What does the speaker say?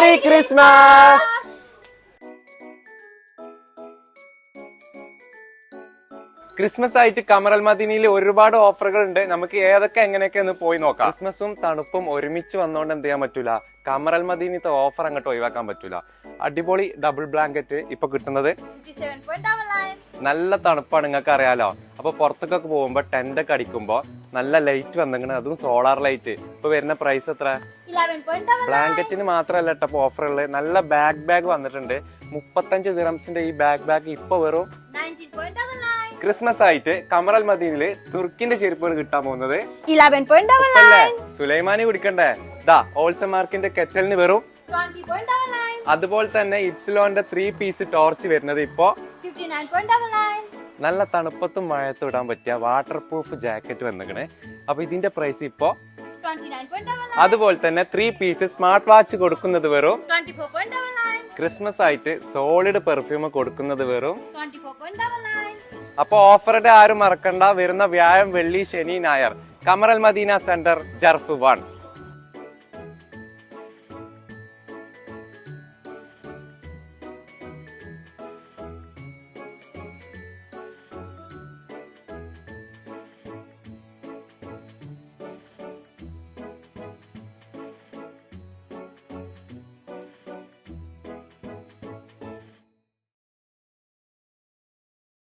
Merry Christmas! Christmas ആയിട്ട് കമറൽ മദീനയിൽ ഒരുപാട് ഓഫറുകൾ ഉണ്ട്. നമുക്ക് ഏതൊക്കെ എങ്ങനെയൊക്കെ ഒന്ന് പോയി നോക്കാം. ക്രിസ്മസും തണുപ്പും ഒരുമിച്ച് വന്നോണ്ട് എന്ത് ചെയ്യാൻ പറ്റൂല, കമറൽ മദീനത്തെ ഓഫർ അങ്ങോട്ട് ഒഴിവാക്കാൻ പറ്റൂല. അടിപൊളി ഡബിൾ ബ്ലാങ്കറ്റ് ഇപ്പൊ കിട്ടുന്നത് നല്ല തണുപ്പാണ്, നിങ്ങൾക്ക് അറിയാലോ. അപ്പൊ പുറത്തേക്കൊക്കെ പോകുമ്പോ ടെന്റ് ഒക്കെ അടിക്കുമ്പോ നല്ല ലൈറ്റ് വന്നിങ്ങനെ, അതും സോളാർ ലൈറ്റ്. ഇപ്പൊ വരുന്ന പ്രൈസ് എത്ര? ബ്ലാങ്കറ്റിന് മാത്രല്ല കേട്ടോ ഓഫർ ഉള്ളത്. നല്ല ബാഗ് വന്നിട്ടുണ്ട്. 35 ദിറംസിന്റെ ഈ ബാഗ് ഇപ്പൊ വെറും ക്രിസ്മസ് ആയിട്ട് കമറൽ മദീനില് തുർക്കിന്റെ ചെരുപ്പുകൾ കിട്ടാൻ പോകുന്നത് 11.99. സുലൈമാനി കുടിക്കണ്ടേ? ദാ ഹോൾസെമാർക്കിന്റെ കെറ്റലിന് വെറും 20.99. അതുപോലെ തന്നെ ഇപ്സിലോന്റെ 3 പീസ് ടോർച്ച് വരുന്നത് ഇപ്പൊ 59.99. നല്ല തണുപ്പത്തും മഴയത്തും ഇടാൻ പറ്റിയ വാട്ടർ പ്രൂഫ് ജാക്കറ്റ് വന്നിക്കണേ. അപ്പൊ ഇതിന്റെ പ്രൈസ് ഇപ്പൊ 29.99. അതുപോലെ തന്നെ 3 പീസ് സ്മാർട്ട് വാച്ച് കൊടുക്കുന്നത് വെറും 24.99. ക്രിസ്മസ് ആയിട്ട് സോളിഡ് പെർഫ്യൂം കൊടുക്കുന്നത് വെറും 24.99. അപ്പൊ ഓഫറുടെ ആരും മറക്കണ്ട. വരുന്ന വ്യാഴം, വെള്ളി, ശനി, ഞായർ കമറൽ മദീന സെന്റർ ജർഫ് 1.